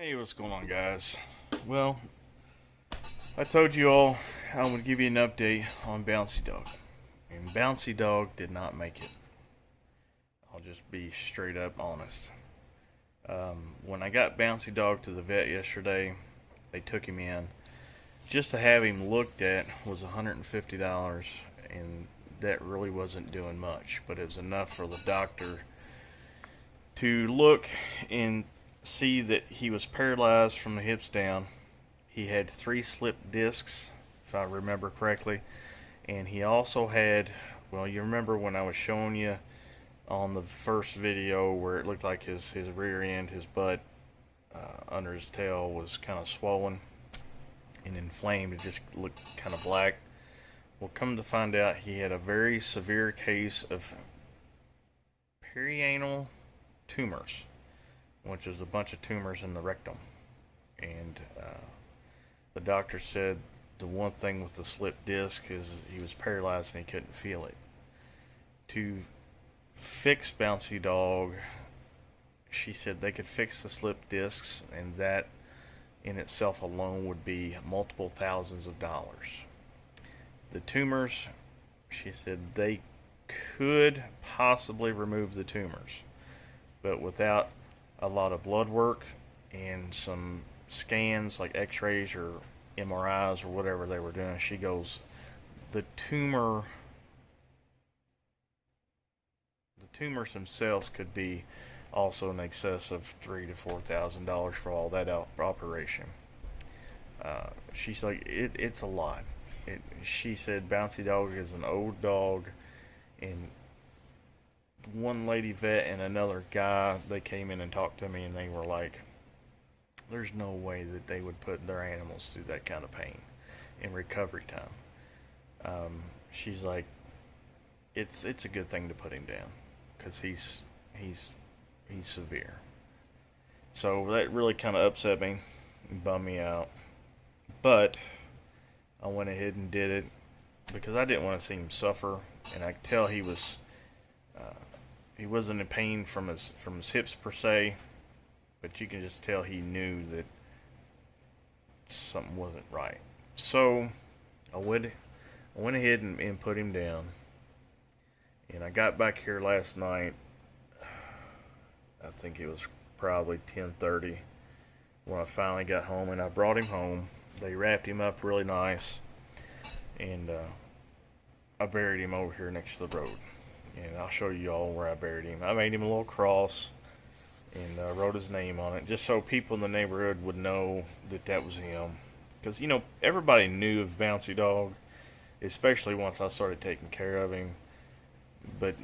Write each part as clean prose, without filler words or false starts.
Hey, what's going on, guys? Well, I told you all I would give you an update on Bouncy Dog, and Bouncy Dog did not make it. I'll just be straight up honest. When I got Bouncy Dog to the vet yesterday, they took him in. Just to have him looked at was $150, and that really wasn't doing much, but it was enough for the doctor to look and see that he was paralyzed from the hips down. He had 3 slipped discs, if I remember correctly, and he also had, well, you remember when I was showing you on the first video where it looked like his rear end, his butt, under his tail was kind of swollen and inflamed. It just looked kind of black. Well, come to find out, he had a very severe case of perianal tumors, which is a bunch of tumors in the rectum. And the doctor said the one thing with the slipped disc is he was paralyzed and he couldn't feel it. To fix Bouncy Dog, she said they could fix the slipped discs, and that in itself alone would be multiple thousands of dollars. The tumors, she said they could possibly remove the tumors, but without a lot of blood work and some scans like x-rays or MRIs or whatever they were doing, she goes, the tumors themselves could be also in excess of $3,000 to $4,000 for all that operation. She's like, it's a lot. She said Bouncy Dog is an old dog, and one lady vet and another guy, they came in and talked to me, and they were like, there's no way that they would put their animals through that kind of pain in recovery time. She's like, it's a good thing to put him down because he's severe. So that really kind of upset me and bummed me out, but I went ahead and did it because I didn't want to see him suffer, and I could tell he wasn't in pain from his hips per se, but you can just tell he knew that something wasn't right. So I went ahead and put him down, and I got back here last night. I think it was probably 10:30 when I finally got home, and I brought him home. They wrapped him up really nice, and I buried him over here next to the road. And I'll show you all where I buried him. I made him a little cross and wrote his name on it, just so people in the neighborhood would know that that was him. Because, everybody knew of Bouncy Dog, especially once I started taking care of him. But,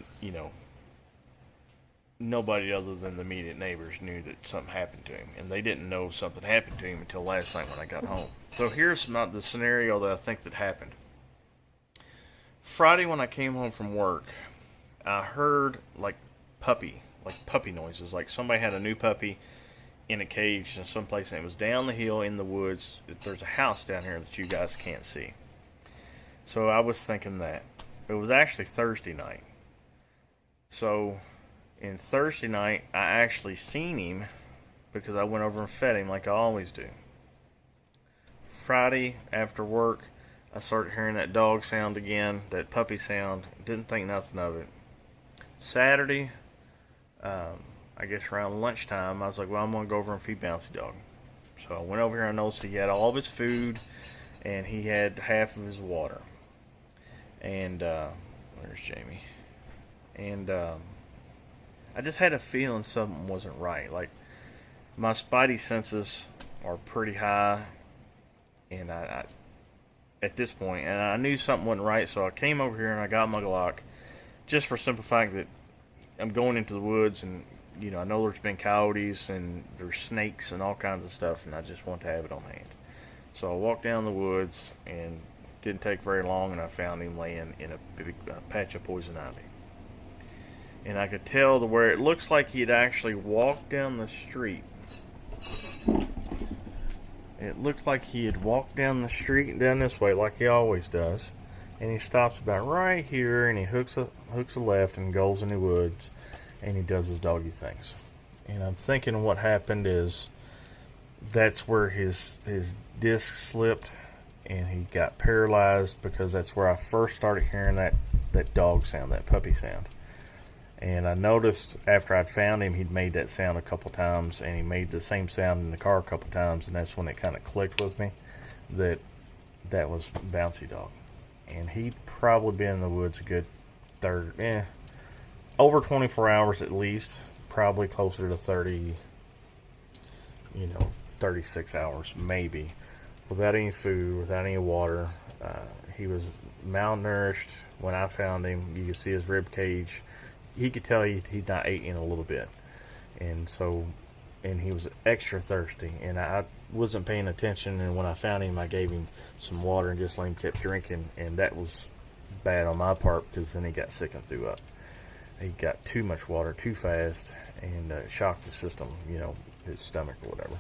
nobody other than the immediate neighbors knew that something happened to him. And they didn't know something happened to him until last night when I got home. So here's not the scenario that I think that happened. Friday when I came home from work, I heard like puppy noises, like somebody had a new puppy in a cage in some place, and it was down the hill in the woods. There's a house down here that you guys can't see. So I was thinking that. It was actually Thursday night. So in Thursday night, I actually seen him because I went over and fed him like I always do. Friday after work, I started hearing that dog sound again, that puppy sound. Didn't think nothing of it. Saturday, I guess around lunchtime, I was like, well, I'm going to go over and feed Bouncy Dog. So I went over here and I noticed he had all of his food and he had half of his water. And, there's Jamie. And, I just had a feeling something wasn't right. Like, my spidey senses are pretty high, and I at this point, and I knew something wasn't right, so I came over here and I got my Glock, just for simple fact that I'm going into the woods, and I know there's been coyotes and there's snakes and all kinds of stuff, and I just want to have it on hand. So I walked down the woods, and it didn't take very long, and I found him laying in a big patch of poison ivy. And I could tell to where it looks like he had actually walked down the street. It looked like he had walked down the street and down this way like he always does. And he stops about right here, and he hooks a left and goes in the woods, and he does his doggy things. And I'm thinking what happened is that's where his disc slipped, and he got paralyzed, because that's where I first started hearing that dog sound, that puppy sound. And I noticed after I'd found him, he'd made that sound a couple times, and he made the same sound in the car a couple times, and that's when it kind of clicked with me that was Bouncy Dog. And he'd probably been in the woods a good over 24 hours at least, probably closer to 30, 36 hours maybe, without any food, without any water. He was malnourished. When I found him, you could see his rib cage. He could tell he'd not ate in a little bit, and he was extra thirsty, and I wasn't paying attention. And when I found him, I gave him some water and just let him keep drinking, and that was bad on my part, because then he got sick and threw up. He got too much water too fast, and shocked the system, his stomach or whatever.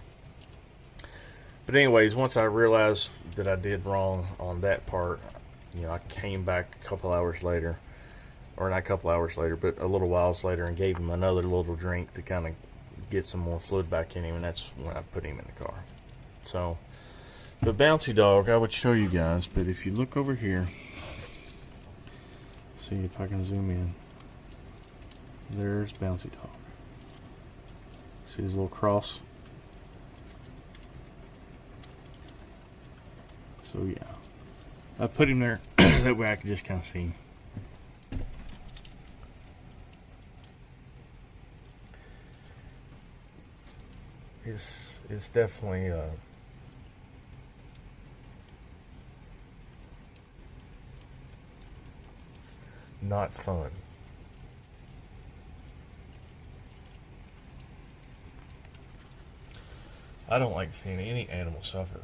But anyways, once I realized that I did wrong on that part, I came back a couple hours later, or not a couple hours later, but a little whiles later, and gave him another little drink to kind of get some more fluid back in him, and that's when I put him in the car. So, the Bouncy Dog, I would show you guys, but if you look over here, see if I can zoom in. There's Bouncy Dog. See his little cross? So yeah, I put him there that way I can just kind of see him. It's definitely not fun. I don't like seeing any animal suffer.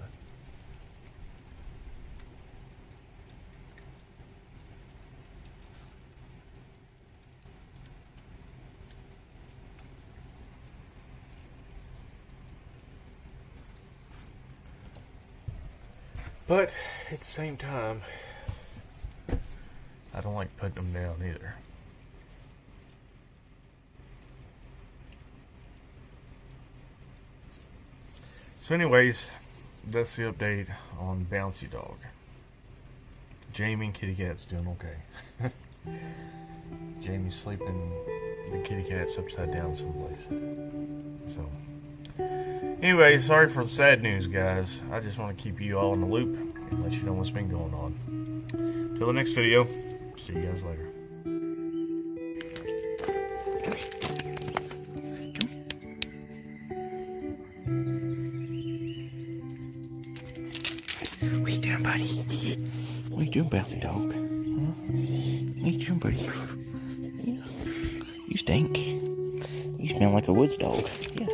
But at the same time, I don't like putting them down either. So anyways, that's the update on Bouncy Dog. Jamie and KeeKat's doing okay. Jamie's sleeping, the KeeKat's upside down someplace. So anyway, sorry for the sad news, guys. I just want to keep you all in the loop and let you know what's been going on. Till the next video, see you guys later. What you doing, buddy? What you doing, Bouncy Dog? Huh? What you doing, buddy? You stink. You smell like a woods dog. Yeah.